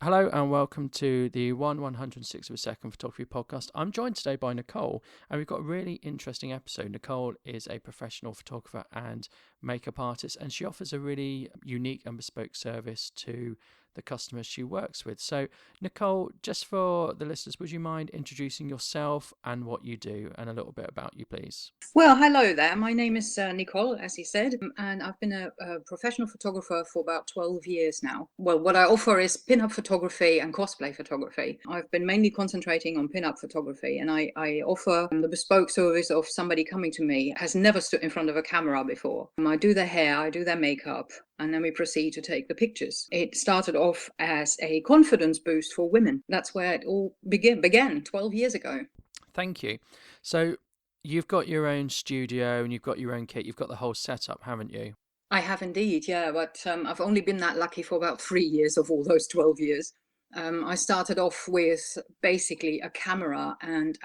Hello and welcome to the 1/106th of a second photography podcast. I'm joined today by Nicole, and we've got a really interesting episode. Nicole is a professional photographer and makeup artist, and she offers a really unique and bespoke service to the customers she works with. So, Nicole, just for the listeners, would you mind introducing yourself and what you do and a little bit about you, please? Well, hello there. My name is Nicole, as you said, and I've been a professional photographer for about 12 years now. Well, what I offer is pinup photography and cosplay photography. I've been mainly concentrating on pinup photography, and I offer the bespoke service of somebody coming to me has never stood in front of a camera before. I do their hair, I do their makeup, and then we proceed to take the pictures. It started off as a confidence boost for women. That's where it all began 12 years ago. Thank you. So, you've got your own studio and you've got your own kit, you've got the whole setup, haven't you? I have indeed, yeah, but I've only been that lucky for about 3 years of all those 12 years. I started off with basically a camera and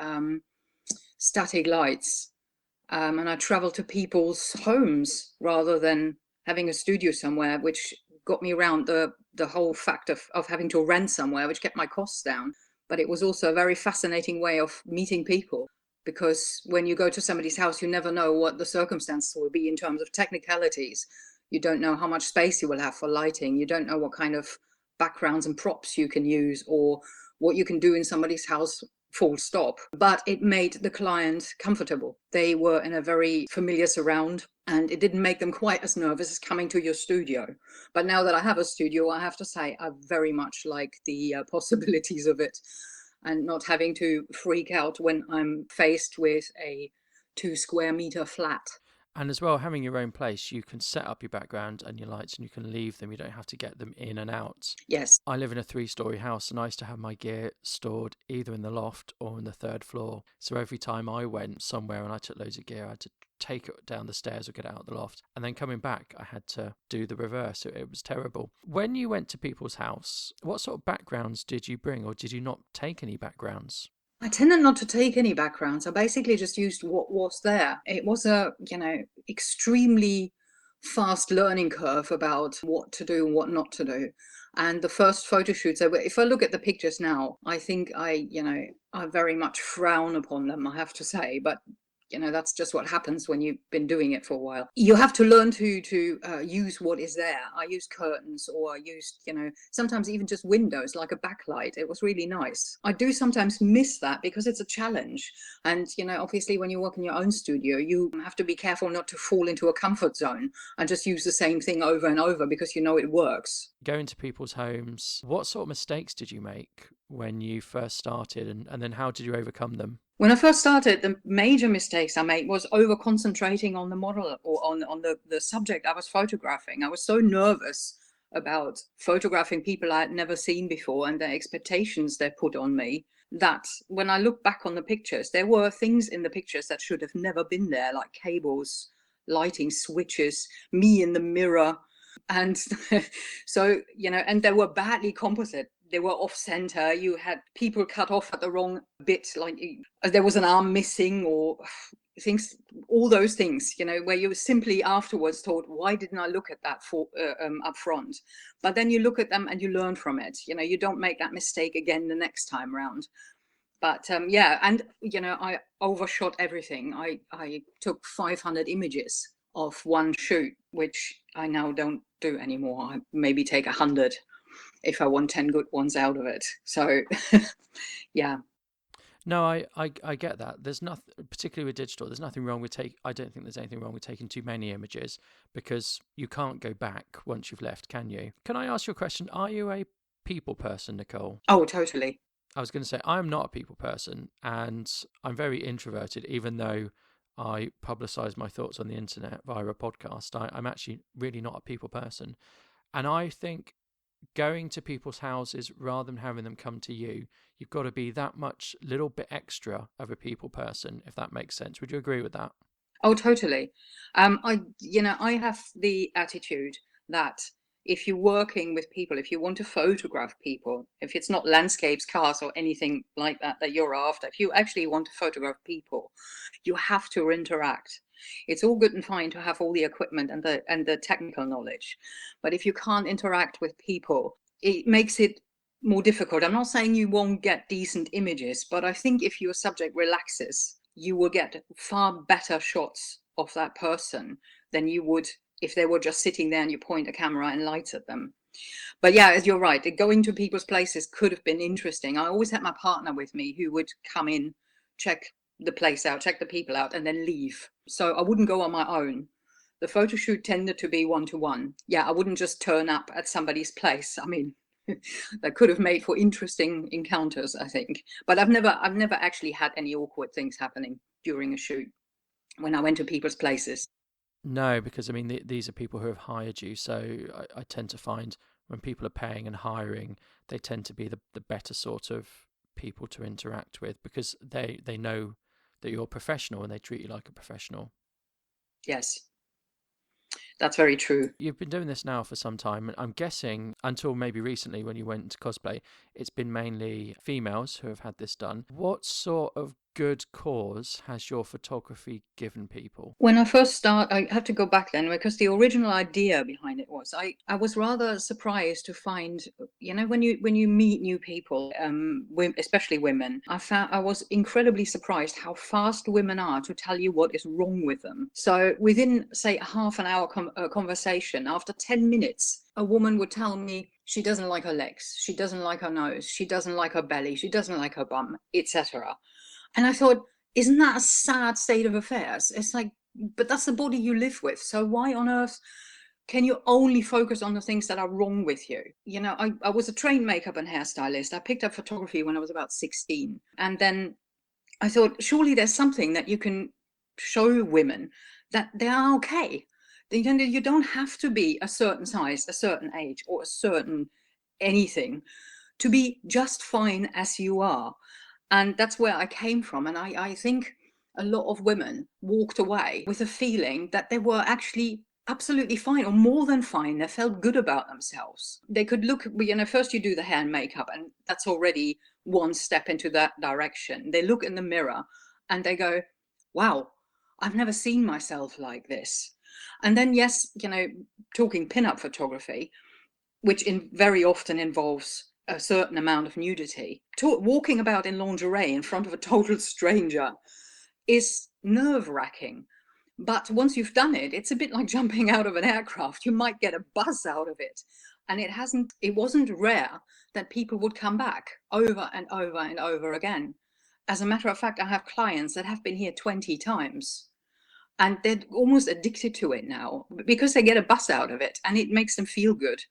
static lights, and I traveled to people's homes rather than having a studio somewhere, which got me around the whole fact of having to rent somewhere, which kept my costs down. But it was also a very fascinating way of meeting people, because when you go to somebody's house, you never know what the circumstances will be in terms of technicalities. You don't know how much space you will have for lighting. You don't know what kind of backgrounds and props you can use or what you can do in somebody's house, full stop. But it made the client comfortable. They were in a very familiar surround, and it didn't make them quite as nervous as coming to your studio. But now that I have a studio, I have to say I very much like the possibilities of it, and not having to freak out when I'm faced with a 2 square meter flat. And as well, having your own place, you can set up your background and your lights and you can leave them. You don't have to get them in and out. Yes. I live in a 3-story house and I used to have my gear stored either in the loft or on the third floor. So every time I went somewhere and I took loads of gear, I had to take it down the stairs or get it out of the loft. And then coming back, I had to do the reverse. It was terrible. When you went to people's house, what sort of backgrounds did you bring, or did you not take any backgrounds? I tended not to take any backgrounds. I basically just used what was there. It was a, extremely fast learning curve about what to do and what not to do. And the first photo shoots, if I look at the pictures now, I think I very much frown upon them, I have to say. But that's just what happens when you've been doing it for a while. You have to learn to use what is there. I used curtains, or I used, sometimes even just windows, like a backlight. It was really nice. I do sometimes miss that because it's a challenge. And, obviously when you work in your own studio, you have to be careful not to fall into a comfort zone and just use the same thing over and over because it works. Going to people's homes, what sort of mistakes did you make when you first started, and then how did you overcome them? When I first started, the major mistakes I made was over concentrating on the model or on the subject I was photographing. I was so nervous about photographing people I had never seen before and the expectations they put on me, that when I look back on the pictures, there were things in the pictures that should have never been there, like cables, lighting switches, me in the mirror. And so, and they were badly composite. They were off center. You had people cut off at the wrong bit, like there was an arm missing, or things, all those things, where you simply afterwards thought, why didn't I look at that up front? But then you look at them and you learn from it. You don't make that mistake again the next time round. But and I overshot everything. I took 500 images of one shoot, which I now don't do anymore. I maybe take 100 if I want 10 good ones out of it. So, yeah. No, I get that. There's nothing, particularly with digital, there's nothing wrong with I don't think there's anything wrong with taking too many images, because you can't go back once you've left, can you? Can I ask you a question? Are you a people person, Nicole? Oh, totally. I was going to say, I'm not a people person, and I'm very introverted, even though I publicize my thoughts on the internet via a podcast. I'm actually really not a people person. And I think going to people's houses rather than having them come to you, you've got to be that much little bit extra of a people person, if that makes sense. Would you agree with that? Oh, totally. I have the attitude that if you're working with people, if you want to photograph people, if it's not landscapes, cars, or anything like that you're after, if you actually want to photograph people, you have to interact. It's all good and fine to have all the equipment and the technical knowledge, but if you can't interact with people, it makes it more difficult. I'm not saying you won't get decent images, but I think if your subject relaxes, you will get far better shots of that person than you would if they were just sitting there and you point a camera and light at them. But yeah, you're right. Going to people's places could have been interesting. I always had my partner with me who would come in, check the place out, check the people out, and then leave. So I wouldn't go on my own. The photo shoot tended to be one-to-one. Yeah, I wouldn't just turn up at somebody's place. I mean, that could have made for interesting encounters, I think. But I've never actually had any awkward things happening during a shoot when I went to people's places. No, because I mean, these are people who have hired you. So I tend to find when people are paying and hiring, they tend to be the better sort of people to interact with because they know that you're professional and they treat you like a professional. Yes, that's very true. You've been doing this now for some time, and I'm guessing until maybe recently when you went to cosplay, it's been mainly females who have had this done. What sort of good cause has your photography given people? When I first started, I have to go back then because the original idea behind it was I was rather surprised to find, when you meet new people, especially women, I was incredibly surprised how fast women are to tell you what is wrong with them. So within, say, a half an hour conversation, after 10 minutes, a woman would tell me she doesn't like her legs, she doesn't like her nose, she doesn't like her belly, she doesn't like her bum, etc. And I thought, isn't that a sad state of affairs? It's like, but that's the body you live with. So why on earth can you only focus on the things that are wrong with you? I was a trained makeup and hairstylist. I picked up photography when I was about 16. And then I thought, surely there's something that you can show women that they are okay. You don't have to be a certain size, a certain age, or a certain anything to be just fine as you are. And that's where I came from. And I think a lot of women walked away with a feeling that they were actually absolutely fine or more than fine. They felt good about themselves. They could look, first you do the hair and makeup, and that's already one step into that direction. They look in the mirror and they go, wow, I've never seen myself like this. And then, yes, talking pinup photography, which very often involves a certain amount of nudity. Walking about in lingerie in front of a total stranger is nerve-wracking. But once you've done it, it's a bit like jumping out of an aircraft. You might get a buzz out of it. And it wasn't rare that people would come back over and over and over again. As a matter of fact, I have clients that have been here 20 times. And they're almost addicted to it now because they get a buzz out of it and it makes them feel good.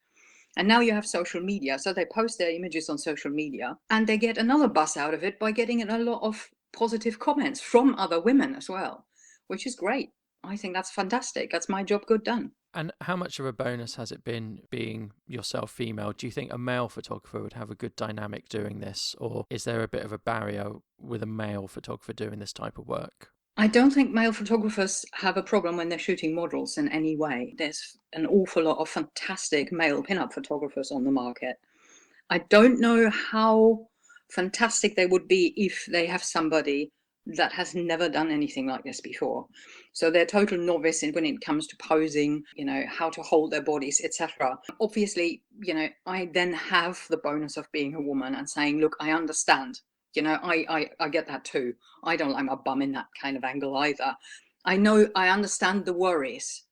And now you have social media, so they post their images on social media and they get another buzz out of it by getting a lot of positive comments from other women as well, which is great. I think that's fantastic. That's my job good done. And how much of a bonus has it been being yourself female? Do you think a male photographer would have a good dynamic doing this, or is there a bit of a barrier with a male photographer doing this type of work? I don't think male photographers have a problem when they're shooting models in any way. There's an awful lot of fantastic male pinup photographers on the market. I don't know how fantastic they would be if they have somebody that has never done anything like this before. So they're total novice when it comes to posing, how to hold their bodies, etc. Obviously, I then have the bonus of being a woman and saying, look, I understand. I get that too. I don't like my bum in that kind of angle either. I understand the worries.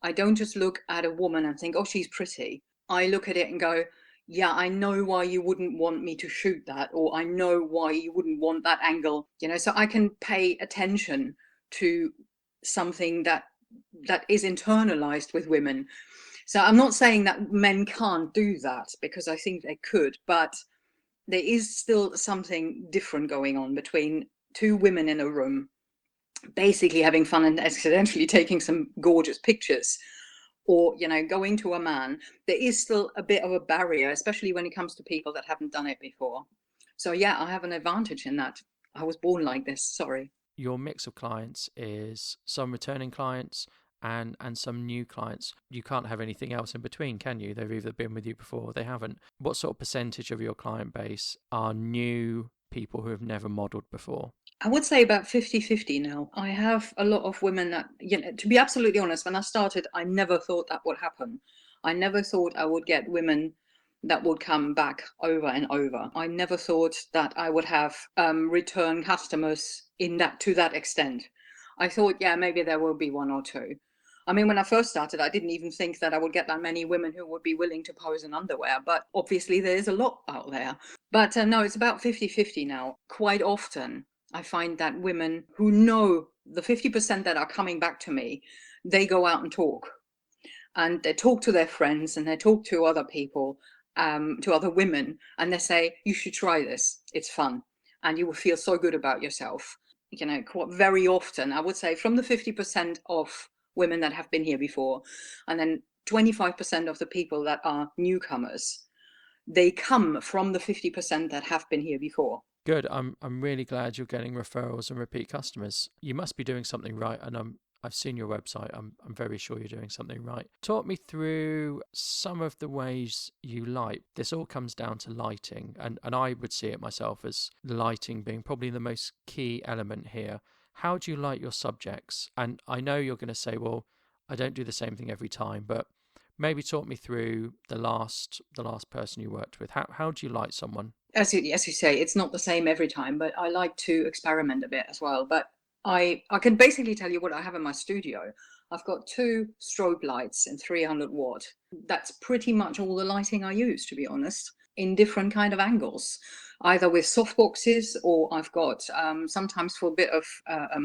I don't just look at a woman and think, oh, she's pretty. I look at it and go, yeah, I know why you wouldn't want me to shoot that, or I know why you wouldn't want that angle, so I can pay attention to something that is internalized with women. So I'm not saying that men can't do that, because I think they could, but there is still something different going on between two women in a room, basically having fun and accidentally taking some gorgeous pictures, or going to a man. There is still a bit of a barrier, especially when it comes to people that haven't done it before. So yeah, I have an advantage in that. I was born like this. Sorry. Your mix of clients is some returning clients and some new clients. You can't have anything else in between, can you? They've either been with you before or they haven't. What sort of percentage of your client base are new people who have never modeled before? I would say about 50-50 now. I have a lot of women that, to be absolutely honest, when I started, I never thought that would happen. I never thought I would get women that would come back over and over. I never thought that I would have return customers to that extent. I thought, yeah, maybe there will be one or two. I mean, when I first started, I didn't even think that I would get that many women who would be willing to pose in underwear, but obviously there is a lot out there. But no, it's about 50-50 now. Quite often, I find that women who know the 50% that are coming back to me, they go out and talk. And they talk to their friends and they talk to other people, to other women, and they say, you should try this. It's fun. And you will feel so good about yourself. You know, very often, I would say from the 50% of women that have been here before, and then 25% of the people that are newcomers, they come from the 50% that have been here before. Good. I'm really glad you're getting referrals and repeat customers. You must be doing something right, and I've seen your website. I'm very sure you're doing something right. Talk me through some of the ways you light. This all comes down to lighting, and I would see it myself as lighting being probably the most key element here. How do you light your subjects? And I know you're going to say, well, I don't do the same thing every time, but maybe talk me through the last person you worked with. How do you light someone? As you say, it's not the same every time, but I like to experiment a bit as well. But I can basically tell you what I have in my studio. I've got 2 strobe lights in 300 watt. That's pretty much all the lighting I use, to be honest, in different kind of angles, either with softboxes, or I've got sometimes for a bit of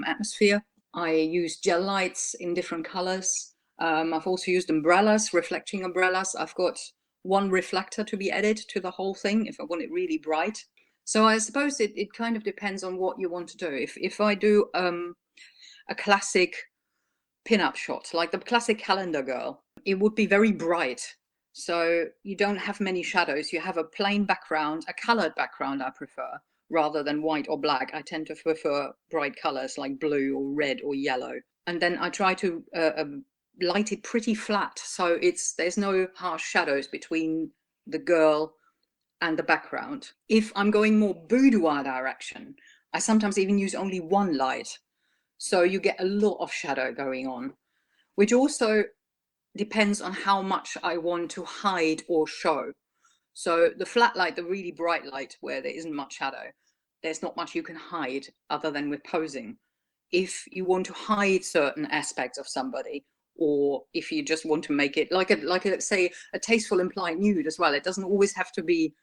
atmosphere. I use gel lights in different colors. I've also used umbrellas, reflecting umbrellas. I've got 1 reflector to be added to the whole thing if I want it really bright. So I suppose it kind of depends on what you want to do. If I do a classic pin-up shot, like the classic calendar girl, it would be very bright. So you don't have many shadows. You have a plain background, a colored background I prefer, rather than white or black. I tend to prefer bright colors like blue or red or yellow. And then I try to light it pretty flat, so there's no harsh shadows between the girl and the background. If I'm going more boudoir direction, I sometimes even use only 1 light, so you get a lot of shadow going on, which also depends on how much I want to hide or show. So the flat light, the really bright light where there isn't much shadow, there's not much you can hide other than with posing. If you want to hide certain aspects of somebody, or if you just want to make it like a say a tasteful implied nude as well, it doesn't always have to be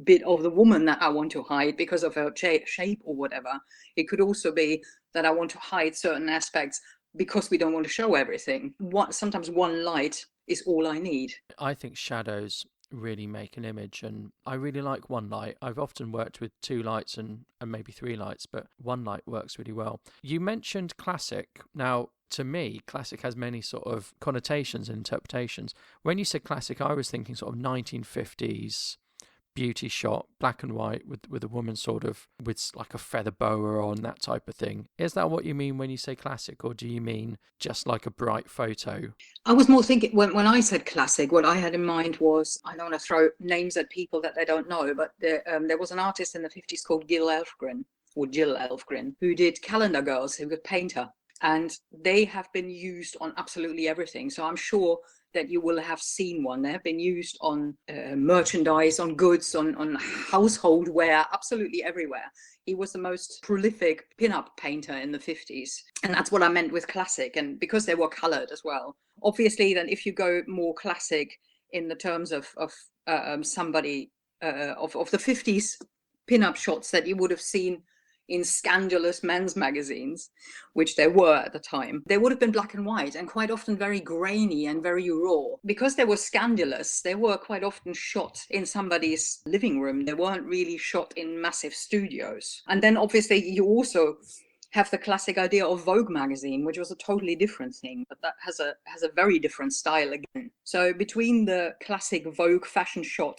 bit of the woman that I want to hide because of her shape or whatever. It could also be that I want to hide certain aspects because we don't want to show everything. Sometimes 1 light is all I need. I think shadows really make an image, and I really like 1 light. I've often worked with 2 lights and maybe 3 lights, but 1 light works really well. You mentioned classic. Now, to me, classic has many sort of connotations and interpretations. When you said classic, I was thinking sort of 1950s beauty shot, black and white, with a woman sort of with like a feather boa on, that type of thing. Is that what you mean when you say classic, or do you mean just like a bright photo? I was more thinking, when I said classic, what I had in mind was, I don't want to throw names at people that they don't know, but there was an artist in the 50s called Jill Elfgren, who did calendar girls, who was a painter. And they have been used on absolutely everything. So I'm sure that you will have seen one. They have been used on merchandise, on goods, on household wear, absolutely everywhere. He was the most prolific pin-up painter in the 50s. And that's what I meant with classic. And because they were colored as well. Obviously, then if you go more classic in the terms of somebody of the 50s pin-up shots that you would have seen in scandalous men's magazines, which there were at the time, they would have been black and white and quite often very grainy and very raw. Because they were scandalous, they were quite often shot in somebody's living room. They weren't really shot in massive studios. And then obviously you also have the classic idea of Vogue magazine, which was a totally different thing, but that has a very different style again. So between the classic Vogue fashion shot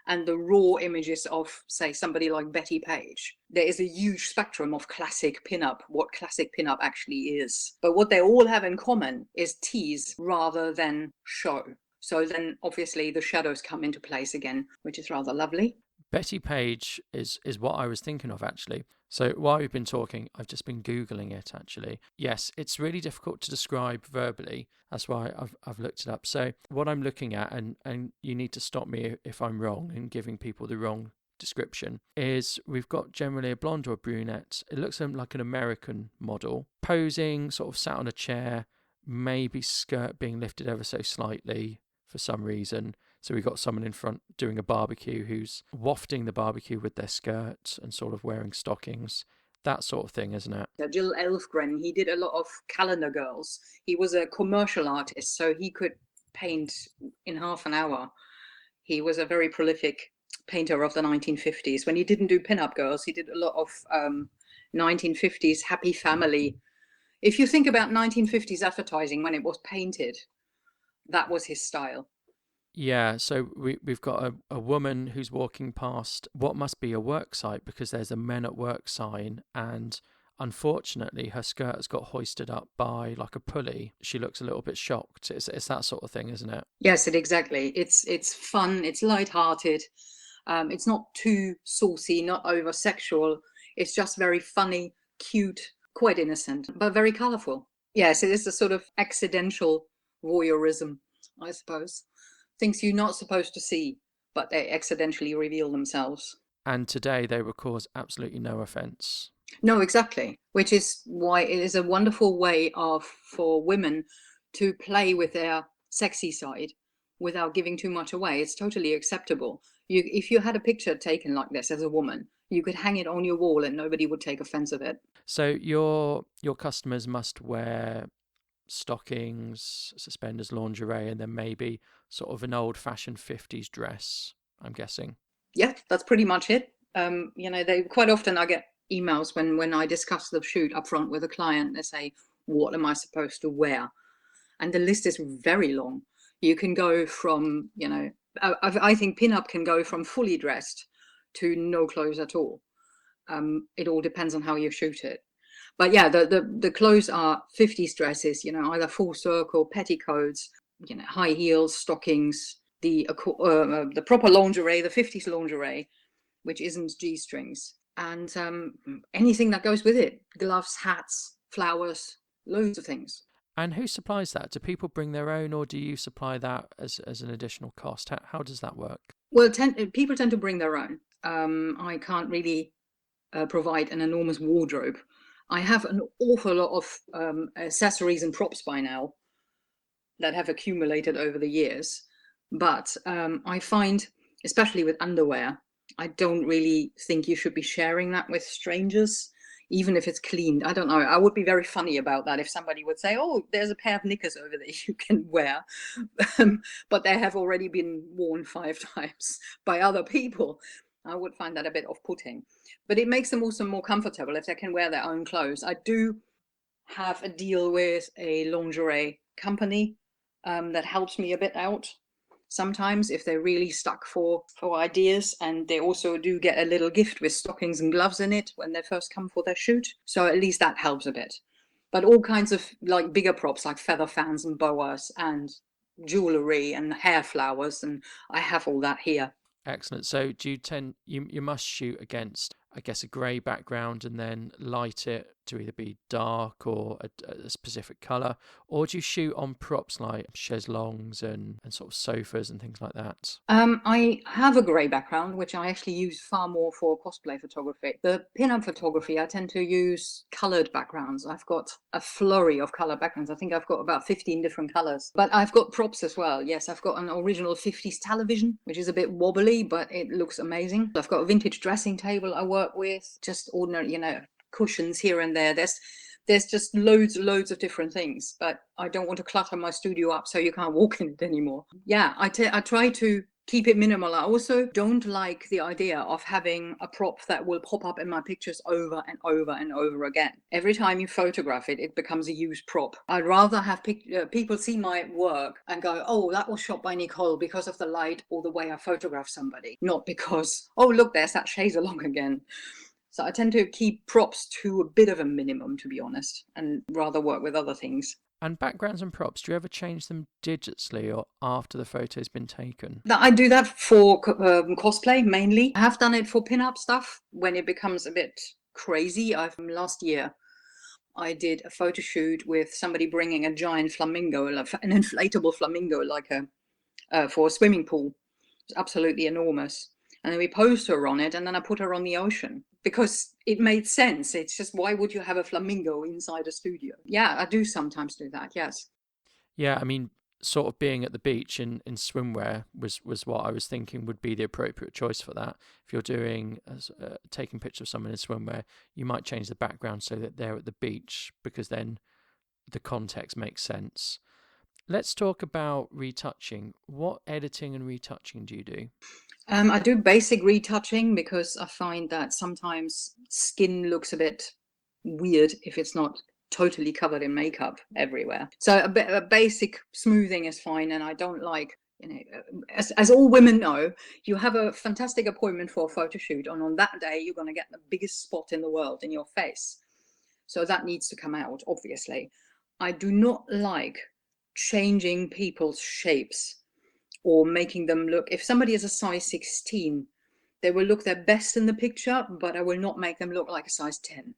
and the raw images of, say, somebody like Betty Page, there is a huge spectrum of classic pinup, what classic pinup actually is. But what they all have in common is tease rather than show. So then obviously the shadows come into place again, which is rather lovely. Betty Page is what I was thinking of, actually. So while we've been talking, I've just been Googling it, actually. Yes, it's really difficult to describe verbally. That's why I've looked it up. So what I'm looking at, and you need to stop me if I'm wrong and giving people the wrong description, is we've got generally a blonde or a brunette. It looks like an American model, posing, sort of sat on a chair, maybe skirt being lifted ever so slightly for some reason. So we've got someone in front doing a barbecue who's wafting the barbecue with their skirt and sort of wearing stockings. That sort of thing, isn't it? Jill Elfgren, he did a lot of calendar girls. He was a commercial artist, so he could paint in half an hour. He was a very prolific painter of the 1950s. When he didn't do pin-up girls, he did a lot of 1950s happy family. If you think about 1950s advertising when it was painted, that was his style. Yeah, so we've got a woman who's walking past what must be a work site, because there's a Men at Work sign, and unfortunately her skirt has got hoisted up by like a pulley. She looks a little bit shocked. It's that sort of thing, isn't it? Yes, exactly. It's fun, it's light-hearted. It's not too saucy, not over sexual. It's just very funny, cute, quite innocent, but very colourful. Yes, it is a sort of accidental voyeurism, I suppose. Things you're not supposed to see, but they accidentally reveal themselves. And today they would cause absolutely no offence. No, exactly. Which is why it is a wonderful way for women to play with their sexy side without giving too much away. It's totally acceptable. If you had a picture taken like this as a woman, you could hang it on your wall and nobody would take offense of it. So your customers must wear stockings, suspenders, lingerie, and then maybe sort of an old-fashioned 50s dress, I'm guessing. Yeah, that's pretty much it. They quite often I get emails when I discuss the shoot up front with a client. They say, "What am I supposed to wear?" And the list is very long. You can go from, I think pinup can go from fully dressed to no clothes at all. It all depends on how you shoot it. But yeah, the clothes are 50s dresses, either full circle, petticoats, high heels, stockings, the proper lingerie, the 50s lingerie, which isn't G-strings, and anything that goes with it, gloves, hats, flowers, loads of things. And who supplies that? Do people bring their own, or do you supply that as an additional cost? How does that work? Well, people tend to bring their own. I can't really provide an enormous wardrobe. I have an awful lot of accessories and props by now that have accumulated over the years. But I find, especially with underwear, I don't really think you should be sharing that with strangers, even if it's cleaned. I don't know. I would be very funny about that if somebody would say, "Oh, there's a pair of knickers over there you can wear," but they have already been worn 5 times by other people. I would find that a bit off-putting. But it makes them also more comfortable if they can wear their own clothes. I do have a deal with a lingerie company that helps me a bit out sometimes if they're really stuck for ideas, and they also do get a little gift with stockings and gloves in it when they first come for their shoot, so at least that helps a bit. But all kinds of like bigger props like feather fans and boas and jewelry and hair flowers, and I have all that here. Excellent. So do you must shoot against, I guess, a grey background and then light it to either be dark or a specific colour, or do you shoot on props like chaiselongs and sort of sofas and things like that? I have a grey background, which I actually use far more for cosplay photography. The pin-up photography, I tend to use coloured backgrounds. I've got a flurry of colour backgrounds. I think I've got about 15 different colours. But I've got props as well. Yes, I've got an original 50s television, which is a bit wobbly, but it looks amazing. I've got a vintage dressing table I work with, just ordinary, cushions here and there. There's just loads of different things, but I don't want to clutter my studio up so you can't walk in it anymore. Yeah, I try to keep it minimal. I also don't like the idea of having a prop that will pop up in my pictures over and over and over again. Every time you photograph it, it becomes a used prop. I'd rather have people see my work and go, "Oh, that was shot by Nicole because of the light or the way I photographed somebody," not because, "Oh, look, there's that chaise along again." So I tend to keep props to a bit of a minimum, to be honest, and rather work with other things. And backgrounds and props, do you ever change them digitally or after the photo's been taken? I do that for cosplay mainly. I have done it for pinup stuff when it becomes a bit crazy. Last year I did a photo shoot with somebody bringing a giant flamingo, an inflatable flamingo, like for a swimming pool. It's absolutely enormous. And then we posed her on it, and then I put her on the ocean because it made sense. It's just, why would you have a flamingo inside a studio? Yeah, I do sometimes do that, yes. Yeah, I mean, sort of being at the beach in swimwear was what I was thinking would be the appropriate choice for that. If you're doing taking pictures of someone in swimwear, you might change the background so that they're at the beach, because then the context makes sense. Let's talk about retouching. What editing and retouching do you do? I do basic retouching because I find that sometimes skin looks a bit weird if it's not totally covered in makeup everywhere. So a basic smoothing is fine, and I don't like, as all women know, you have a fantastic appointment for a photo shoot, and on that day you're going to get the biggest spot in the world in your face. So that needs to come out, obviously. I do not like changing people's shapes or making them look, if somebody is a size 16, they will look their best in the picture, but I will not make them look like a size 10.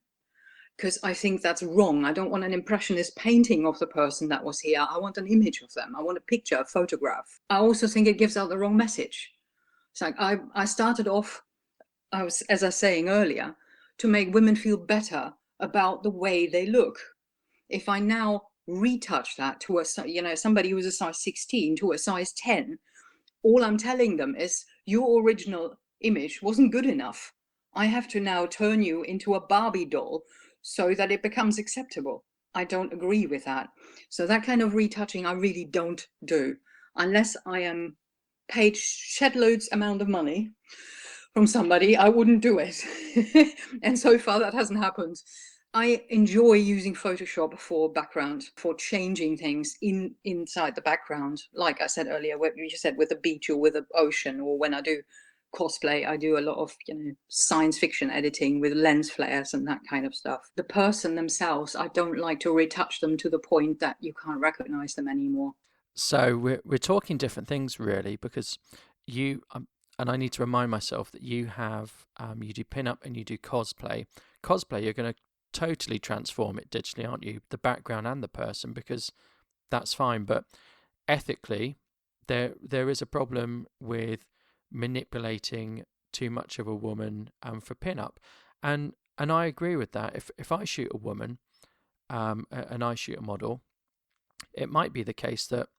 Because I think that's wrong. I don't want an impressionist painting of the person that was here. I want an image of them. I want a picture, a photograph. I also think it gives out the wrong message. It's like I started off, as I was saying earlier, to make women feel better about the way they look. If I now retouch that to somebody who's a size 16 to a size 10, all I'm telling them is your original image wasn't good enough. I have to now turn you into a Barbie doll so that it becomes acceptable. I don't agree with that. So that kind of retouching I really don't do unless I am paid shed loads amount of money from somebody. I wouldn't do it. And so far that hasn't happened. I enjoy using Photoshop for background, for changing things inside the background. Like I said earlier, what you said with the beach or with the ocean, or when I do cosplay, I do a lot of science fiction editing with lens flares and that kind of stuff. The person themselves, I don't like to retouch them to the point that you can't recognize them anymore. So we're talking different things really, because you and I need to remind myself that you have you do pinup and you do cosplay. Cosplay, you're going to totally transform it digitally, aren't you? The background and the person, because that's fine. But ethically, there is a problem with manipulating too much of a woman for pinup, and I agree with that. If I shoot a woman, and I shoot a model, it might be the case that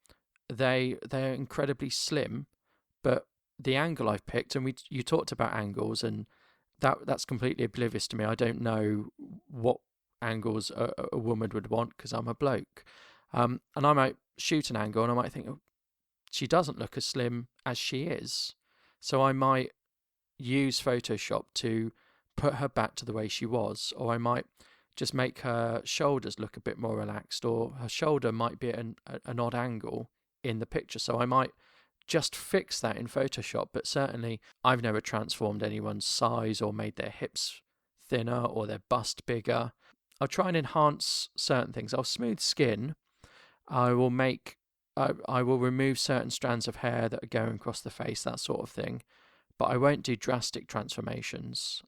they're incredibly slim, but the angle I've picked, and you talked about angles, and that's completely oblivious to me. I don't know what angles a woman would want because I'm a bloke, and I might shoot an angle and I might think, oh, she doesn't look as slim as she is, so I might use Photoshop to put her back to the way she was, or I might just make her shoulders look a bit more relaxed, or her shoulder might be at an odd angle in the picture. So I might just fix that in Photoshop, but certainly I've never transformed anyone's size or made their hips thinner or their bust bigger. I'll try and enhance certain things. I'll smooth skin. I will I will remove certain strands of hair that are going across the face, that sort of thing. But I won't do drastic transformations.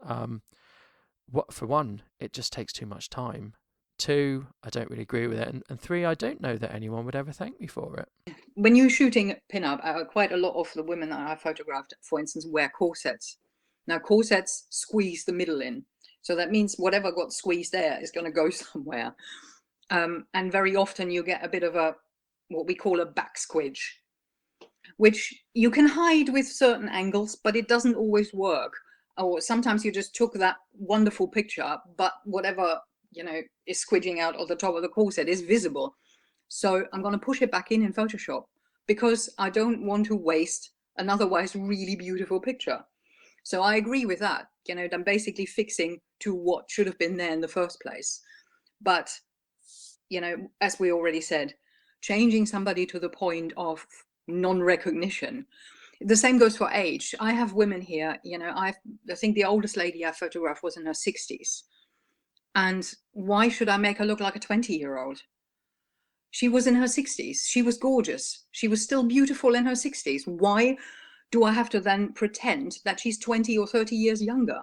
For one, it just takes too much time. Two, I don't really agree with it. And three, I don't know that anyone would ever thank me for it. When you're shooting pinup, quite a lot of the women that I photographed, for instance, wear corsets. Now, corsets squeeze the middle in. So that means whatever got squeezed there is going to go somewhere. And very often you get a bit of what we call a back squidge, which you can hide with certain angles, but it doesn't always work. Or sometimes you just took that wonderful picture, but whatever is squidging out of the top of the corset is visible. So I'm going to push it back in Photoshop because I don't want to waste an otherwise really beautiful picture. So I agree with that. I'm basically fixing to what should have been there in the first place. But as we already said, changing somebody to the point of non-recognition. The same goes for age. I have women here, I think the oldest lady I photographed was in her 60s. And why should I make her look like a 20-year-old? She was in her 60s. She was gorgeous. She was still beautiful in her 60s. Why do I have to then pretend that she's 20 or 30 years younger?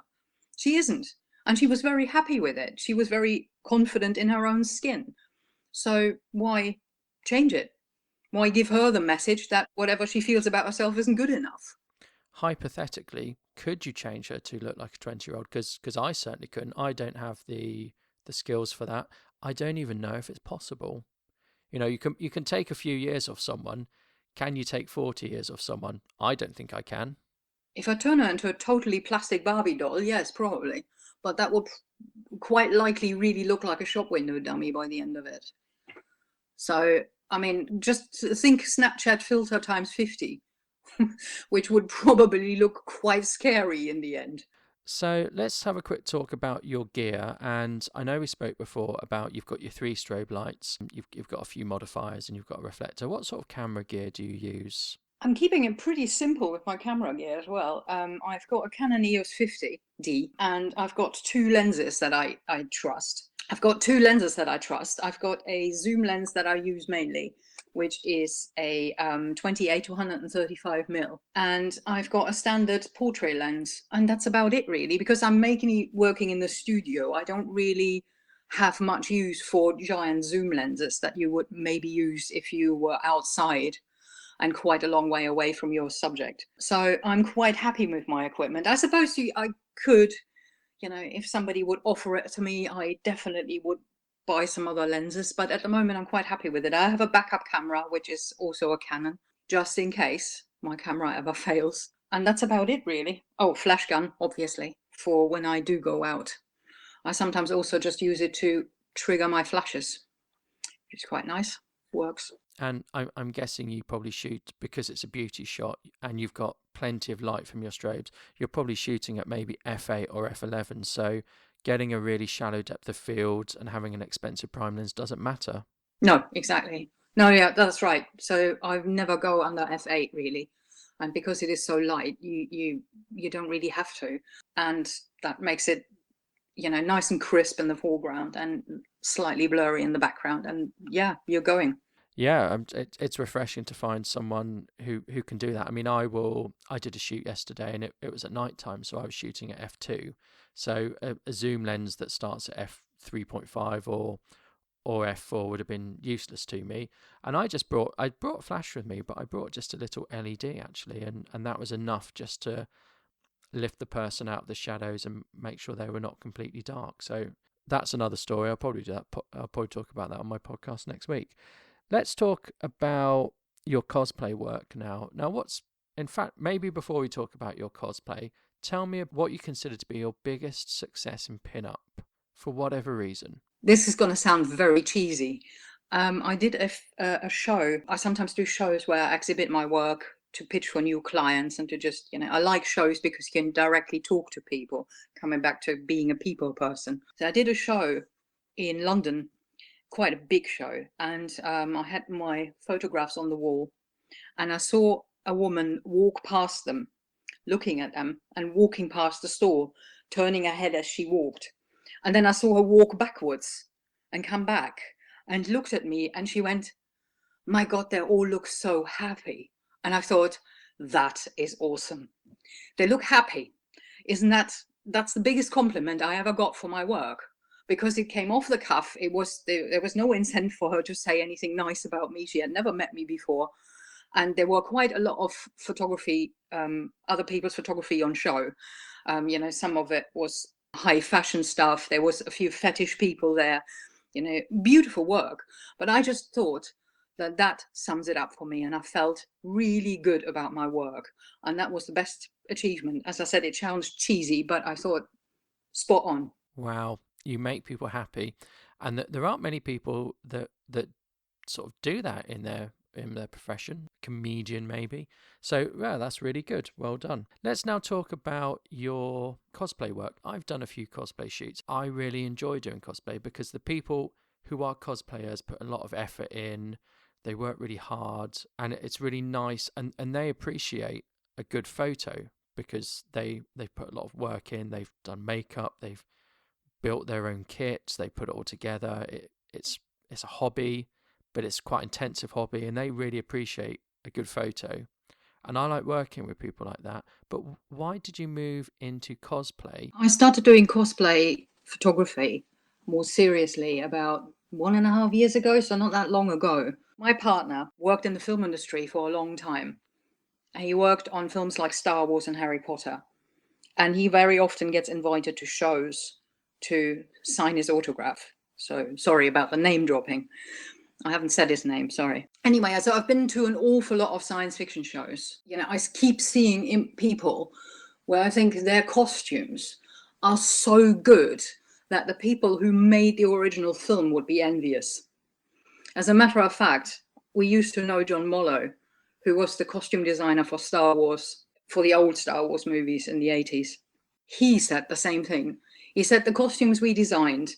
She isn't. And she was very happy with it. She was very confident in her own skin. So why change it? Why give her the message that whatever she feels about herself isn't good enough? Hypothetically, could you change her to look like a 20-year-old? Because I certainly couldn't. I don't have the skills for that. I don't even know if it's possible. You can take a few years off someone. Can you take 40 years off someone? I don't think I can. If I turn her into a totally plastic Barbie doll, yes, probably. But that would quite likely really look like a shop window dummy by the end of it. So, I mean, just think Snapchat filter times 50, which would probably look quite scary in the end. So let's have a quick talk about your gear. And I know we spoke before about you've got your 3 strobe lights, you've got a few modifiers, and you've got a reflector. What sort of camera gear do you use? I'm keeping it pretty simple with my camera gear as well. I've got a Canon EOS 50D, and I've got two lenses that I trust. I've got two lenses that I trust. I've got a zoom lens that I use mainly, which is a 28 to 135 mil, and I've got a standard portrait lens, and that's about it really. Because I'm mainly working in the studio, I don't really have much use for giant zoom lenses that you would maybe use if you were outside and quite a long way away from your subject. So I'm quite happy with my equipment. I suppose I could, if somebody would offer it to me, I definitely would buy some other lenses. But at the moment, I'm quite happy with it. I have a backup camera, which is also a Canon, just in case my camera ever fails. And that's about it, really. Oh, flash gun, obviously, for when I do go out. I sometimes also just use it to trigger my flashes, which is quite nice. Works. And I'm guessing you probably shoot, because it's a beauty shot and you've got plenty of light from your strobes, you're probably shooting at maybe f8 or f11. So getting a really shallow depth of field and having an expensive prime lens doesn't matter. No, exactly. No, yeah, that's right. So I never go under f8 really, and because it is so light, you don't really have to, and that makes it nice and crisp in the foreground and slightly blurry in the background, and yeah, you're going. Yeah, it's refreshing to find someone who can do that. I mean, I did a shoot yesterday and it was at night time, so I was shooting at f2. So a zoom lens that starts at f3.5 or f4 would have been useless to me. And I brought a flash with me, but I brought just a little LED actually, and that was enough just to lift the person out of the shadows and make sure they were not completely dark. So that's another story. I'll probably do that. I'll probably talk about that on my podcast next week. Let's talk about your cosplay work now. In fact, maybe before we talk about your cosplay, tell me what you consider to be your biggest success in pinup, for whatever reason. This is going to sound very cheesy. I did a show. I sometimes do shows where I exhibit my work to pitch for new clients and to just, I like shows because you can directly talk to people, coming back to being a people person. So I did a show in London, quite a big show, and I had my photographs on the wall, and I saw a woman walk past them, looking at them, and walking past the store, turning her head as she walked. And then I saw her walk backwards and come back and looked at me, and she went, "My God, they all look so happy." And I thought, that is awesome. They look happy. Isn't that's the biggest compliment I ever got for my work, because it came off the cuff. There was no intent for her to say anything nice about me. She had never met me before. And there were quite a lot of photography, other people's photography on show. Some of it was high fashion stuff. There was a few fetish people there, beautiful work. But I just thought that sums it up for me. And I felt really good about my work. And that was the best achievement. As I said, it sounds cheesy, but I thought spot on. Wow, you make people happy, and there aren't many people that sort of do that in their profession. Comedian maybe. So yeah, that's really good. Well done. Let's now talk about your cosplay work. I've done a few cosplay shoots. I really enjoy doing cosplay because the people who are cosplayers put a lot of effort in. They work really hard, and it's really nice, and they appreciate a good photo because they've put a lot of work in. They've done makeup. They've built their own kits. They put it all together. It's a hobby, but it's quite intensive hobby, and they really appreciate a good photo. And I like working with people like that. But why did you move into cosplay? I started doing cosplay photography more seriously about 1.5 years ago, so not that long ago. My partner worked in the film industry for a long time. He worked on films like Star Wars and Harry Potter. And he very often gets invited to shows to sign his autograph. So sorry about the name dropping. I haven't said his name, sorry. Anyway, so I've been to an awful lot of science fiction shows. I keep seeing people where I think their costumes are so good that the people who made the original film would be envious. As a matter of fact, we used to know John Mollo, who was the costume designer for Star Wars, for the old Star Wars movies in the 80s. He said the same thing. He said the costumes we designed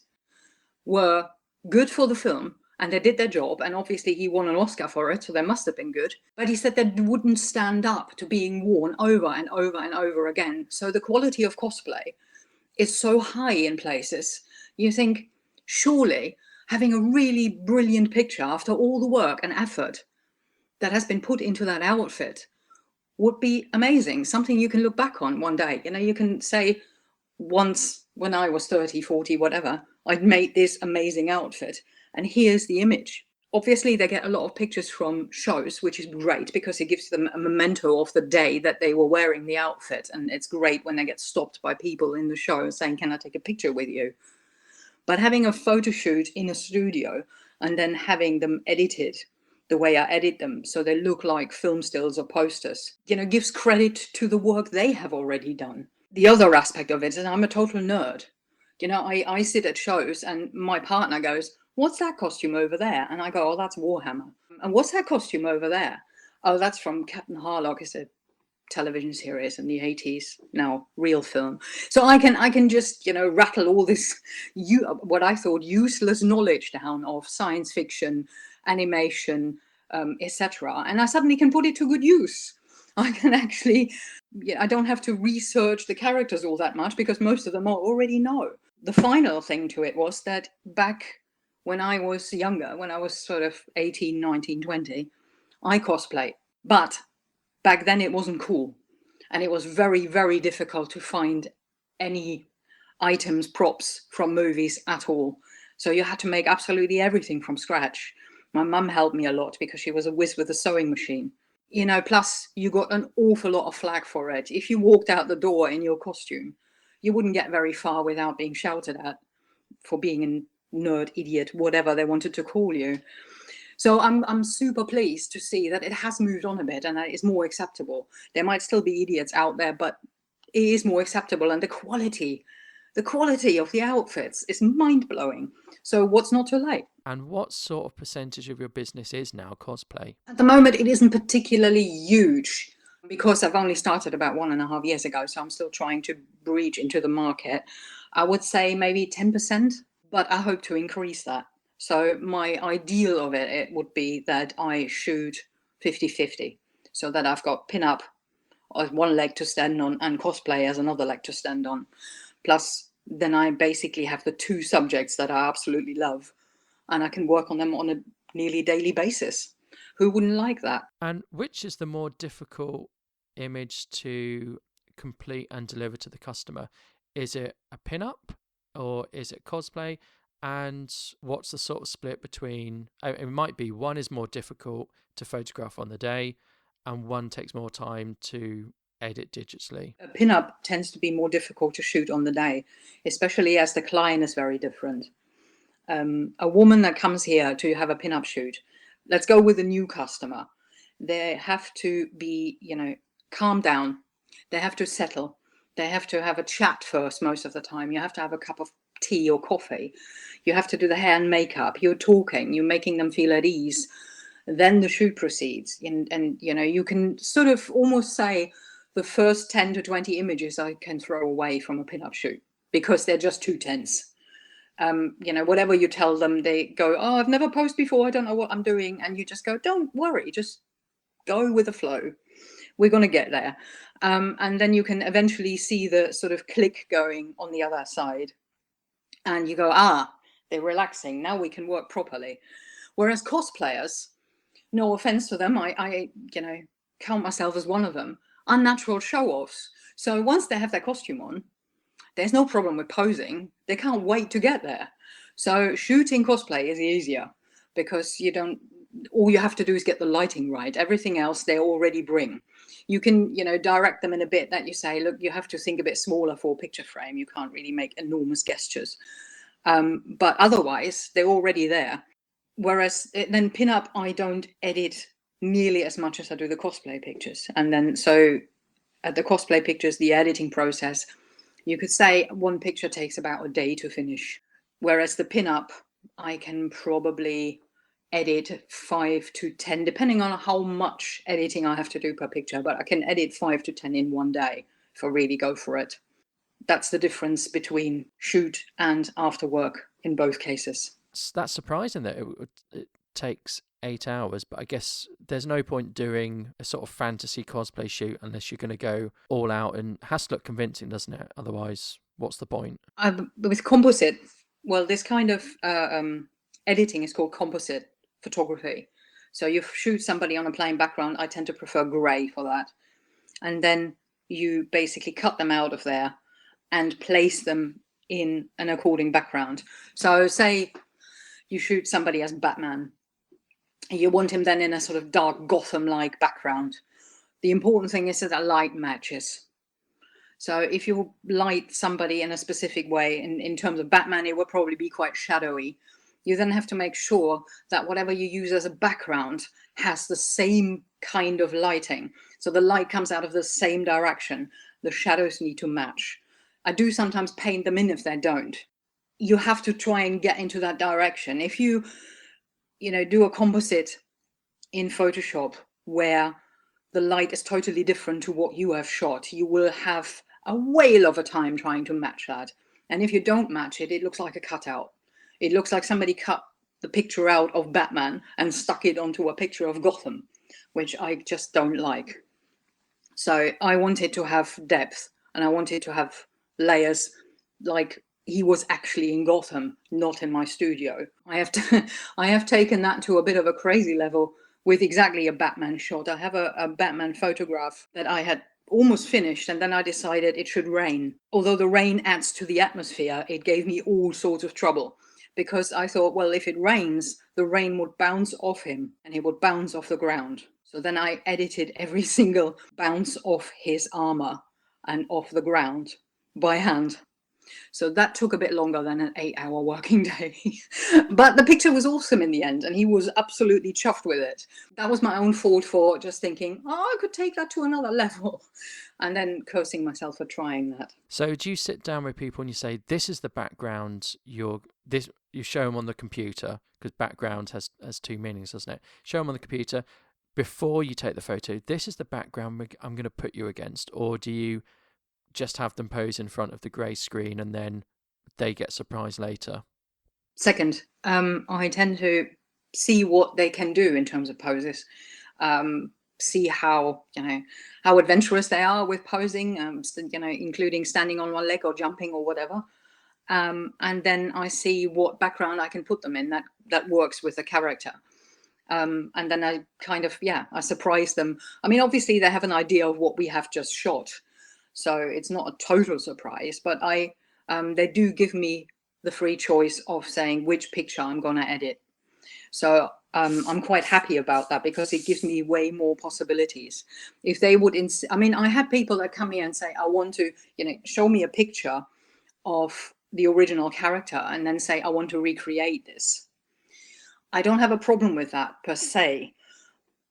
were good for the film, and they did their job, and obviously he won an Oscar for it, so they must have been good. But he said they wouldn't stand up to being worn over and over and over again. So the quality of cosplay is so high in places. You think, surely having a really brilliant picture after all the work and effort that has been put into that outfit would be amazing. Something you can look back on one day. You can say, once when I was 30, 40, whatever, I'd made this amazing outfit. And here's the image. Obviously, they get a lot of pictures from shows, which is great because it gives them a memento of the day that they were wearing the outfit. And it's great when they get stopped by people in the show saying, can I take a picture with you? But having a photo shoot in a studio and then having them edited the way I edit them so they look like film stills or posters, gives credit to the work they have already done. The other aspect of it is I'm a total nerd. I sit at shows and my partner goes, what's that costume over there? And I go, oh, that's Warhammer. And what's that costume over there? Oh, that's from Captain Harlock. It's a television series in the 80s, now real film. So I can just, rattle all this, what I thought useless knowledge down of science fiction, animation, etc. And I suddenly can put it to good use. I can actually, I don't have to research the characters all that much because most of them I already know. The final thing to it was that back when I was younger, when I was sort of 18, 19, 20, I cosplayed. But back then it wasn't cool. And it was very, very difficult to find any items, props from movies at all. So you had to make absolutely everything from scratch. My mum helped me a lot because she was a whiz with a sewing machine. Plus you got an awful lot of flack for it. If you walked out the door in your costume, you wouldn't get very far without being shouted at for being a nerd, idiot, whatever they wanted to call you. So I'm super pleased to see that it has moved on a bit and that it's more acceptable. There might still be idiots out there, but it is more acceptable, and the quality of the outfits is mind-blowing. So what's not to like? And what sort of percentage of your business is now cosplay? At the moment, it isn't particularly huge because I've only started about 1.5 years ago, so I'm still trying to breach into the market. I would say maybe 10%, but I hope to increase that. So my ideal of it would be that I shoot 50-50, so that I've got pinup as one leg to stand on and cosplay as another leg to stand on. Plus, then I basically have the two subjects that I absolutely love, and I can work on them on a nearly daily basis. Who wouldn't like that? And which is the more difficult image to complete and deliver to the customer? Is it a pinup or is it cosplay? And what's the sort of split between, it might be one is more difficult to photograph on the day and one takes more time to edit digitally? A pinup tends to be more difficult to shoot on the day, especially as the client is very different. A woman that comes here to have a pinup shoot, let's go with a new customer. They have to be, calm down. They have to settle. They have to have a chat first most of the time. You have to have a cup of tea or coffee. You have to do the hair and makeup. You're talking, you're making them feel at ease. Then the shoot proceeds. And you can sort of almost say the first 10 to 20 images I can throw away from a pinup shoot because they're just too tense. Whatever you tell them, they go, oh, I've never posed before, I don't know what I'm doing. And you just go, don't worry, just go with the flow. We're going to get there. And then you can eventually see the sort of click going on the other side. And you go, they're relaxing. Now we can work properly. Whereas cosplayers, no offense to them, I count myself as one of them, are natural show-offs. So once they have their costume on, there's no problem with posing. They can't wait to get there. So shooting cosplay is easier because all you have to do is get the lighting right. Everything else they already bring. You can, direct them in a bit that you say, look, you have to think a bit smaller for a picture frame. You can't really make enormous gestures. But otherwise, they're already there. Whereas then pinup, I don't edit nearly as much as I do the cosplay pictures. And then so at the cosplay pictures, the editing process, you could say one picture takes about a day to finish. Whereas the pinup, I can probably edit 5 to 10, depending on how much editing I have to do per picture, but I can edit 5 to 10 in one day if I really go for it. That's the difference between shoot and after work in both cases. That's surprising that it takes 8 hours, but I guess there's no point doing a sort of fantasy cosplay shoot unless you're going to go all out, and it has to look convincing, doesn't it? Otherwise, what's the point? With composite, well, this kind of editing is called composite photography. So you shoot somebody on a plain background. I tend to prefer gray for that. And then you basically cut them out of there and place them in an according background. So say you shoot somebody as Batman. You want him then in a sort of dark Gotham-like background. The important thing is that the light matches. So if you light somebody in a specific way, in terms of Batman, it will probably be quite shadowy. You then have to make sure that whatever you use as a background has the same kind of lighting. So the light comes out of the same direction. The shadows need to match. I do sometimes paint them in if they don't. You have to try and get into that direction. If you do a composite in Photoshop where the light is totally different to what you have shot, you will have a whale of a time trying to match that. And if you don't match it, it looks like a cutout. It looks like somebody cut the picture out of Batman and stuck it onto a picture of Gotham, which I just don't like. So I wanted to have depth, and I wanted to have layers, like he was actually in Gotham, not in my studio. I have taken that to a bit of a crazy level with exactly a Batman shot. I have a Batman photograph that I had almost finished, and then I decided it should rain. Although the rain adds to the atmosphere, it gave me all sorts of trouble, because I thought, well, if it rains, the rain would bounce off him and he would bounce off the ground. So then I edited every single bounce off his armor and off the ground by hand. So that took a bit longer than an 8-hour working day. But the picture was awesome in the end, and he was absolutely chuffed with it. That was my own fault for just thinking, I could take that to another level, and then cursing myself for trying that. So do you sit down with people and you say, this is the background, you show them on the computer, because background has two meanings, doesn't it? Show them on the computer before you take the photo, this is the background I'm going to put you against? Or do you just have them pose in front of the grey screen and then they get surprised later? Second, I tend to see what they can do in terms of poses, see how adventurous they are with posing, including standing on one leg or jumping or whatever. And then I see what background I can put them in that works with the character. And then I I surprise them. I mean, obviously they have an idea of what we have just shot, so it's not a total surprise, but they do give me the free choice of saying which picture I'm going to edit. So I'm quite happy about that, because it gives me way more possibilities. If they would, I had people that come here and say, I want to, show me a picture of the original character and then say, I want to recreate this. I don't have a problem with that per se,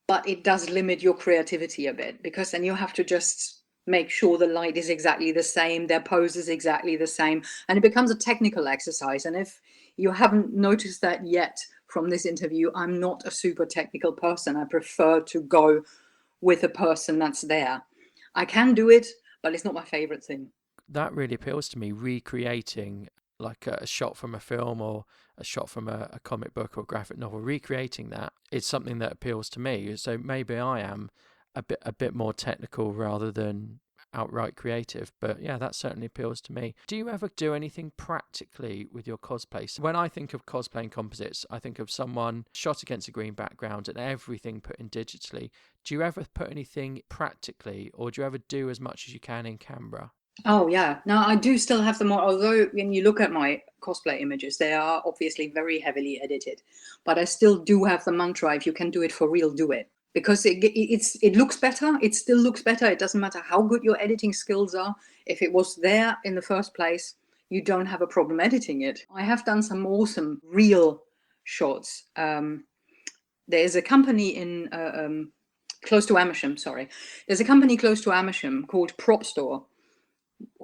but it does limit your creativity a bit, because then you have to just make sure the light is exactly the same, their pose is exactly the same, and it becomes a technical exercise. And if you haven't noticed that yet from this interview, I'm not a super technical person. I prefer to go with a person that's there. I can do it, but it's not my favorite thing. That really appeals to me, recreating like a shot from a film or a shot from a comic book or graphic novel. Recreating that is something that appeals to me. So maybe I am a bit more technical rather than outright creative. But yeah, that certainly appeals to me. Do you ever do anything practically with your cosplay? So when I think of cosplay and composites, I think of someone shot against a green background and everything put in digitally. Do you ever put anything practically, or do you ever do as much as you can in camera? Oh yeah. Now I do still have them, although when you look at my cosplay images, they are obviously very heavily edited. But I still do have the mantra: if you can do it for real, do it. Because it looks better. It still looks better. It doesn't matter how good your editing skills are. If it was there in the first place, you don't have a problem editing it. I have done some awesome real shots. There's a company in close to Amersham. Sorry, there's a company close to Amersham called Prop Store,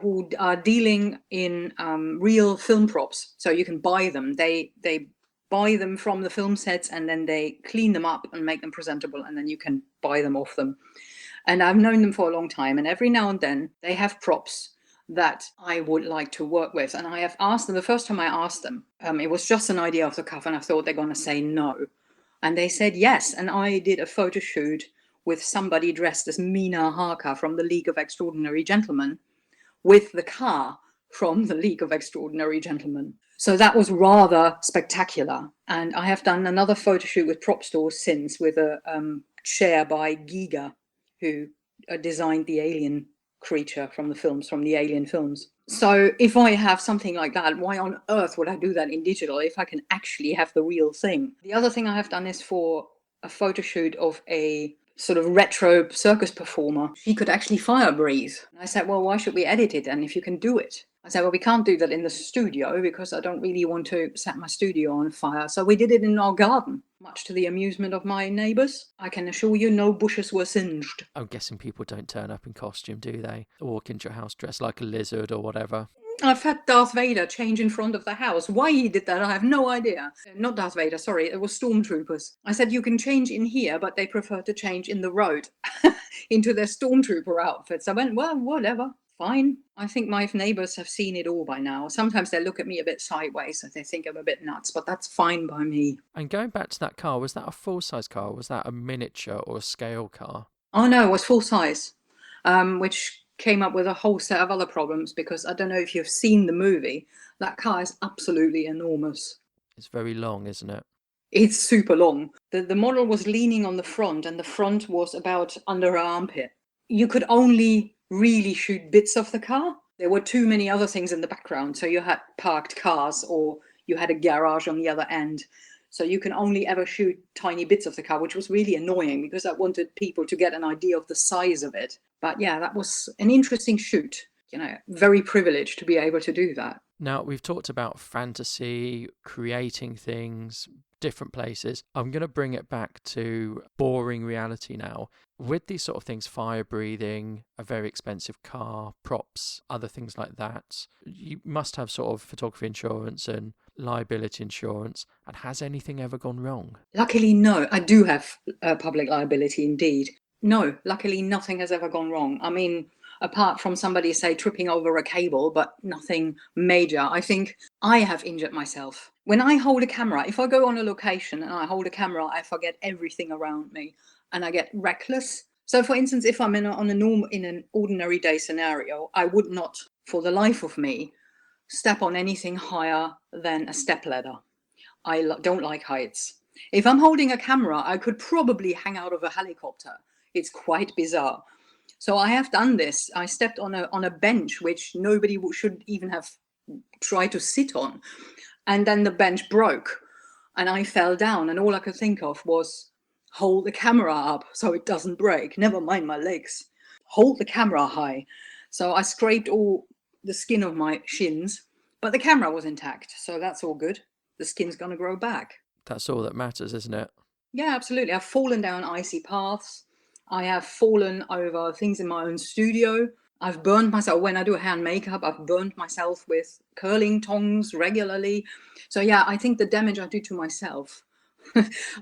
who are dealing in real film props. So you can buy them. They buy them from the film sets, and then they clean them up and make them presentable, and then you can buy them off them. And I've known them for a long time, and every now and then they have props that I would like to work with. And I have asked them, the first time I asked them, it was just an idea off the cuff, and I thought they're going to say no. And they said yes. And I did a photo shoot with somebody dressed as Mina Harker from the League of Extraordinary Gentlemen, with the car from the League of Extraordinary Gentlemen. So that was rather spectacular. And I have done another photo shoot with Prop Stores since, with a chair by Giga, who designed the alien creature from the films, from the Alien films. So if I have something like that, why on earth would I do that in digital if I can actually have the real thing? The other thing I have done is for a photo shoot of a sort of retro circus performer. She could actually fire breathe. And I said, well, why should we edit it then if you can do it? I said, well, we can't do that in the studio because I don't really want to set my studio on fire. So we did it in our garden, much to the amusement of my neighbours. I can assure you no bushes were singed. I'm guessing people don't turn up in costume, do they? Or walk into your house dressed like a lizard or whatever. I've had Darth Vader change in front of the house. Why he did that, I have no idea. Not Darth Vader, sorry, it was stormtroopers. I said, you can change in here, but they prefer to change in the road into their stormtrooper outfits. I went, well, whatever, fine. I think my neighbours have seen it all by now. Sometimes they look at me a bit sideways and they think I'm a bit nuts, but that's fine by me. And going back to that car, was that a full-size car? Or was that a miniature or a scale car? Oh no, it was full size, which came up with a whole set of other problems, because I don't know if you've seen the movie. That car is absolutely enormous. It's very long, isn't it? It's super long. The model was leaning on the front, and the front was about under her armpit. You could only really shoot bits of the car. There were too many other things in the background. So you had parked cars, or you had a garage on the other end. So you can only ever shoot tiny bits of the car, which was really annoying because I wanted people to get an idea of the size of it. But yeah, that was an interesting shoot. You know, very privileged to be able to do that. Now, we've talked about fantasy, creating things, different places. I'm going to bring it back to boring reality now. With these sort of things, fire breathing, a very expensive car, props, other things like that, you must have sort of photography insurance and liability insurance. And has anything ever gone wrong? Luckily, no. I do have public liability indeed. No, luckily nothing has ever gone wrong. I mean, apart from somebody, say, tripping over a cable, but nothing major. I think I have injured myself. When I hold a camera, if I go on a location and I hold a camera, I forget everything around me and I get reckless. So, for instance, if I'm in an ordinary day scenario, I would not, for the life of me, step on anything higher than a stepladder. I don't like heights. If I'm holding a camera, I could probably hang out of a helicopter. It's quite bizarre. So I have done this. I stepped on a bench which nobody should even have tried to sit on. And then the bench broke and I fell down. And all I could think of was hold the camera up so it doesn't break. Never mind my legs. Hold the camera high. So I scraped all the skin of my shins, but the camera was intact. So that's all good. The skin's going to grow back. That's all that matters, isn't it? Yeah, absolutely. I've fallen down icy paths. I have fallen over things in my own studio. I've burned myself. When I do hand makeup, I've burned myself with curling tongs regularly. So yeah, I think the damage I do to myself,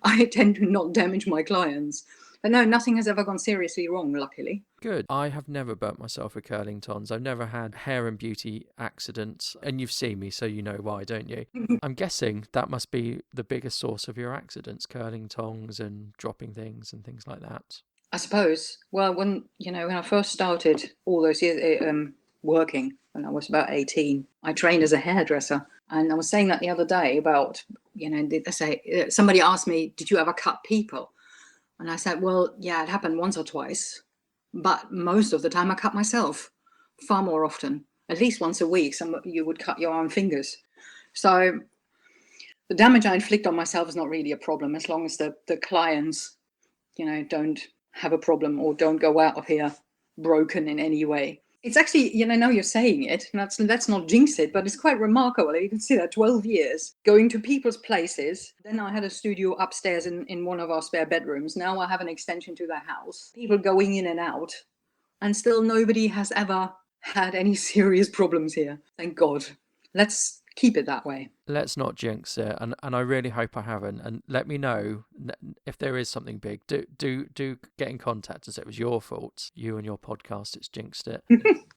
I tend to not damage my clients. But no, nothing has ever gone seriously wrong, luckily. Good. I have never burnt myself with curling tongs. I've never had hair and beauty accidents. And you've seen me, so you know why, don't you? I'm guessing that must be the biggest source of your accidents, curling tongs and dropping things and things like that. I suppose. Well, when I first started all those years working, when I was about 18, I trained as a hairdresser. And I was saying that the other day about, they say, somebody asked me, did you ever cut people? And I said, well, yeah, it happened once or twice. But most of the time I cut myself, far more often. At least once a week, you would cut your own fingers. So the damage I inflict on myself is not really a problem, as long as the clients, don't have a problem or don't go out of here broken in any way. It's actually, now you're saying it, let's not jinx it, but it's quite remarkable. You can see that 12 years going to people's places. Then I had a studio upstairs in one of our spare bedrooms. Now I have an extension to their house. People going in and out, and still nobody has ever had any serious problems here. Thank God. Let's keep it that way. Let's not jinx it, and I really hope I haven't. And let me know if there is something big. Do get in contact and say it was your fault, you and your podcast. It's jinxed it.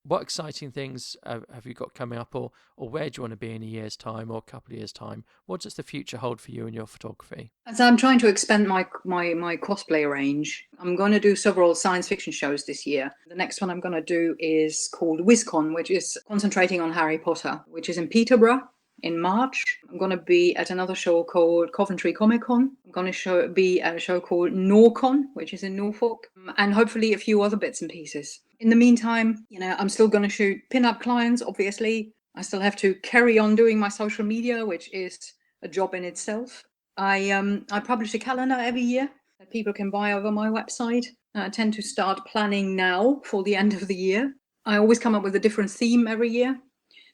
What exciting things have you got coming up, or where do you want to be in a year's time or a couple of years' time? What does the future hold for you and your photography? As I'm trying to expand my cosplay range, I'm going to do several science fiction shows this year. The next one I'm going to do is called WizCon, which is concentrating on Harry Potter, which is in Peterborough in March. I'm going to be at another show called Coventry Comic Con. I'm going to be at a show called Norcon, which is in Norfolk, and hopefully a few other bits and pieces. In the meantime, I'm still going to shoot pin-up clients, obviously. I still have to carry on doing my social media, which is a job in itself. I publish a calendar every year that people can buy over my website. I tend to start planning now for the end of the year. I always come up with a different theme every year.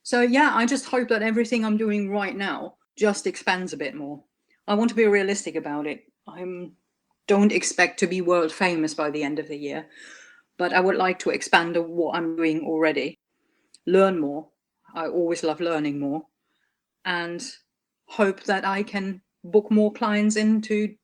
So yeah, I just hope that everything I'm doing right now just expands a bit more. I want to be realistic about it. I don't expect to be world famous by the end of the year, but I would like to expand on what I'm doing already, learn more. I always love learning more, and hope that I can book more clients in to,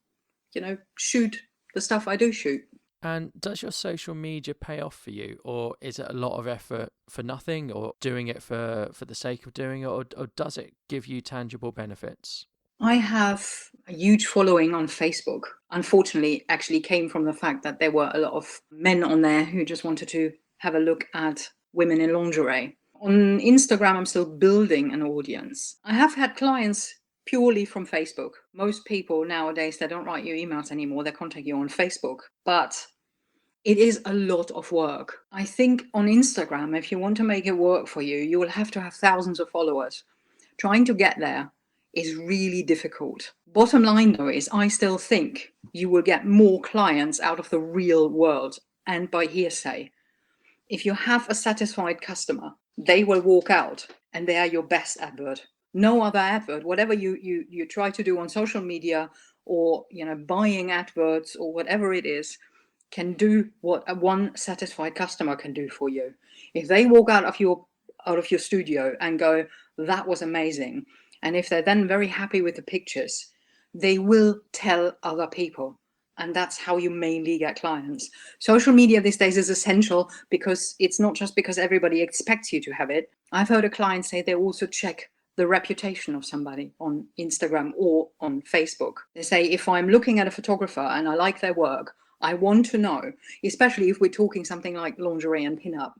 shoot the stuff I do shoot. And does your social media pay off for you, or is it a lot of effort for nothing, or doing it for the sake of doing it, or does it give you tangible benefits? I have a huge following on Facebook. Unfortunately, actually came from the fact that there were a lot of men on there who just wanted to have a look at women in lingerie. On Instagram, I'm still building an audience. I have had clients purely from Facebook. Most people nowadays, they don't write you emails anymore. They contact you on Facebook. But it is a lot of work. I think on Instagram, if you want to make it work for you, you will have to have thousands of followers. Trying to get there is really difficult. Bottom line though is I still think you will get more clients out of the real world and by hearsay. If you have a satisfied customer, they will walk out and they are your best advert. No other advert, whatever you try to do on social media or buying adverts or whatever it is, can do what a one satisfied customer can do for you. If they walk out of your studio and go, that was amazing, and if they're then very happy with the pictures, they will tell other people. And that's how you mainly get clients. Social media these days is essential because it's not just because everybody expects you to have it. I've heard a client say they also check the reputation of somebody on Instagram or on Facebook. They say, if I'm looking at a photographer and I like their work, I want to know, especially if we're talking something like lingerie and pinup,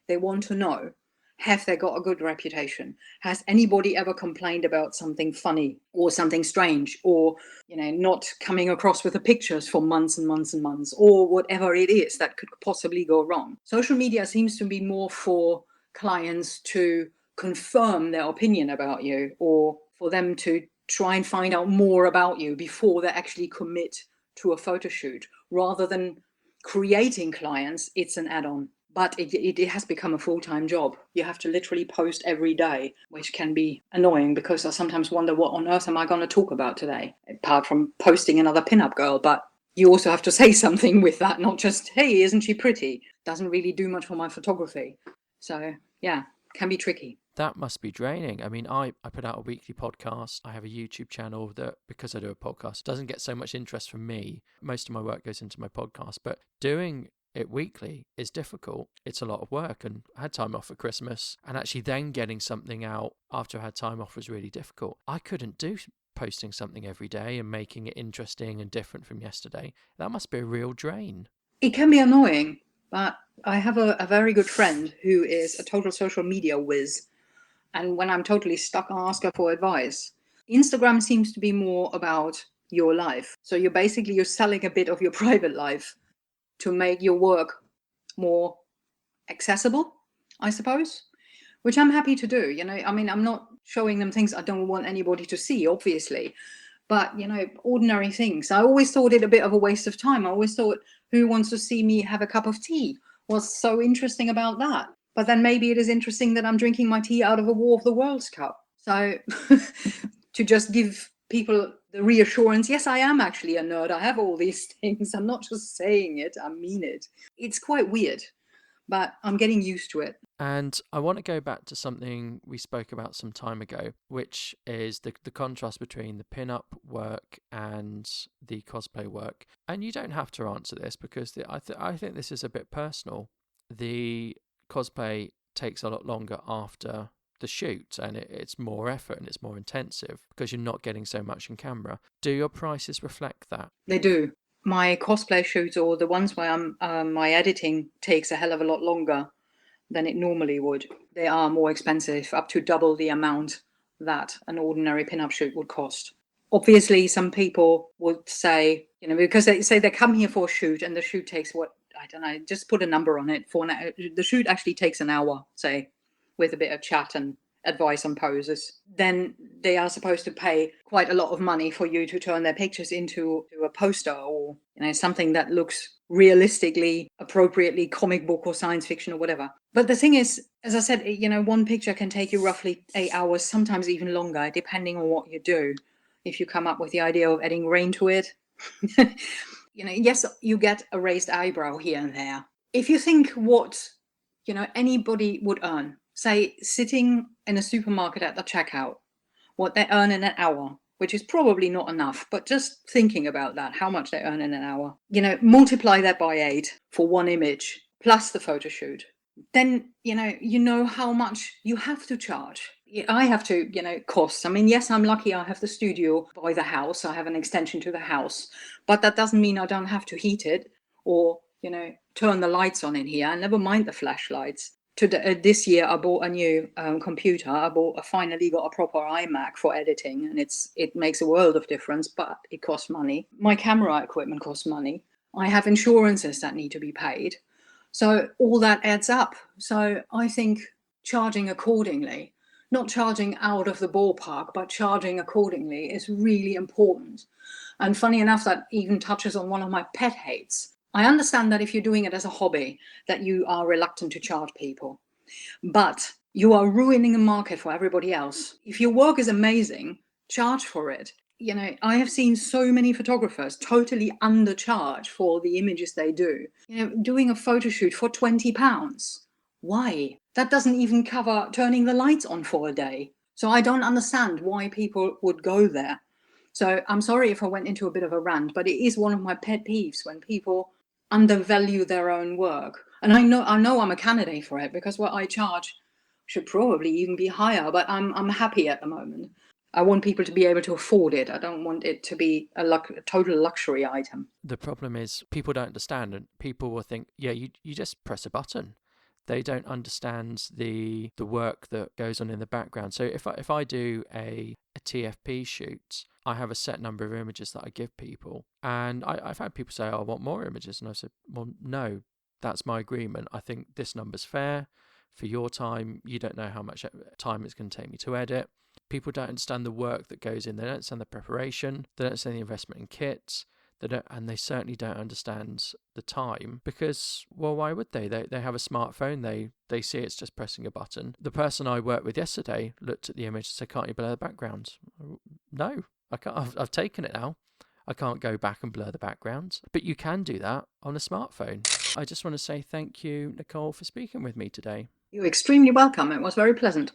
they want to know, have they got a good reputation? Has anybody ever complained about something funny or something strange or, not coming across with the pictures for months and months and months, or whatever it is that could possibly go wrong? Social media seems to be more for clients to confirm their opinion about you, or for them to try and find out more about you before they actually commit to a photo shoot. Rather than creating clients, it's an add-on. But it has become a full-time job. You have to literally post every day, which can be annoying because I sometimes wonder, what on earth am I going to talk about today? Apart from posting another pinup girl. But you also have to say something with that, not just, hey, isn't she pretty? Doesn't really do much for my photography. So, yeah, can be tricky. That must be draining. I mean, I put out a weekly podcast. I have a YouTube channel that, because I do a podcast, doesn't get so much interest from me. Most of my work goes into my podcast, but doing it weekly is difficult. It's a lot of work, and I had time off for Christmas, and actually then getting something out after I had time off was really difficult. I couldn't do posting something every day and making it interesting and different from yesterday. That must be a real drain. It can be annoying, but I have a very good friend who is a total social media whiz. And when I'm totally stuck, I ask her for advice. Instagram seems to be more about your life. So you're selling a bit of your private life to make your work more accessible, I suppose, which I'm happy to do. I mean, I'm not showing them things I don't want anybody to see, obviously, but ordinary things. I always thought it a bit of a waste of time. I always thought, who wants to see me have a cup of tea? What's so interesting about that? But then maybe it is interesting that I'm drinking my tea out of a War of the Worlds cup. So to just give people the reassurance, yes, I am actually a nerd. I have all these things. I'm not just saying it, I mean it. It's quite weird, but I'm getting used to it. And I want to go back to something we spoke about some time ago, which is the contrast between the pin-up work and the cosplay work. And you don't have to answer this because I think this is a bit personal. The cosplay takes a lot longer after the shoot, and it's more effort and it's more intensive because you're not getting so much in camera. Do your prices reflect that? They do. My cosplay shoots, or the ones where my editing takes a hell of a lot longer than it normally would. They are more expensive, up to double the amount that an ordinary pin-up shoot would cost. Obviously, some people would say, because they say they come here for a shoot and the shoot takes I don't know, just put a number on it. The shoot actually takes an hour, say, with a bit of chat and advice on poses. Then they are supposed to pay quite a lot of money for you to turn their pictures into a poster, or something that looks realistically, appropriately comic book or science fiction or whatever. But the thing is, as I said, one picture can take you roughly 8 hours, sometimes even longer, depending on what you do. If you come up with the idea of adding rain to it, yes, you get a raised eyebrow here and there. If you think what anybody would earn, say sitting in a supermarket at the checkout, what they earn in an hour, which is probably not enough, but just thinking about that, how much they earn in an hour, multiply that by 8 for one image plus the photo shoot, then how much you have to charge. I have to costs. I mean, yes, I'm lucky I have the studio by the house, I have an extension to the house, but that doesn't mean I don't have to heat it or turn the lights on in here, and never mind the flashlights. This year I bought a new computer. I finally got a proper iMac for editing, and it makes a world of difference, but it costs money. My camera equipment costs money. I have insurances that need to be paid. So all that adds up. So I think charging accordingly, not charging out of the ballpark, but charging accordingly is really important. And funny enough, that even touches on one of my pet hates. I understand that if you're doing it as a hobby, that you are reluctant to charge people, but you are ruining a market for everybody else. If your work is amazing, charge for it. I have seen so many photographers totally undercharge for the images they do. Doing a photo shoot for £20. Why? That doesn't even cover turning the lights on for a day. So I don't understand why people would go there. So I'm sorry if I went into a bit of a rant, but it is one of my pet peeves when people undervalue their own work. And I know I'm a candidate for it, because what I charge should probably even be higher, but I'm happy at the moment. I want people to be able to afford it. I don't want it to be a total luxury item. The problem is people don't understand, and people will think, yeah, you just press a button. They don't understand the work that goes on in the background. So if I do a TFP shoot, I have a set number of images that I give people, and I've had people say, oh, I want more images, and I said, well, no, that's my agreement. I think this number's fair for your time. You don't know how much time it's going to take me to edit. People don't understand the work that goes in. They don't understand the preparation. They don't understand the investment in kits. And they certainly don't understand the time, because, well, why would they? They have a smartphone. They see it's just pressing a button. The person I worked with yesterday looked at the image and said, can't you blur the background? No, I can't. I've taken it now. I can't go back and blur the background. But you can do that on a smartphone. I just want to say thank you, Nicole, for speaking with me today. You're extremely welcome. It was very pleasant.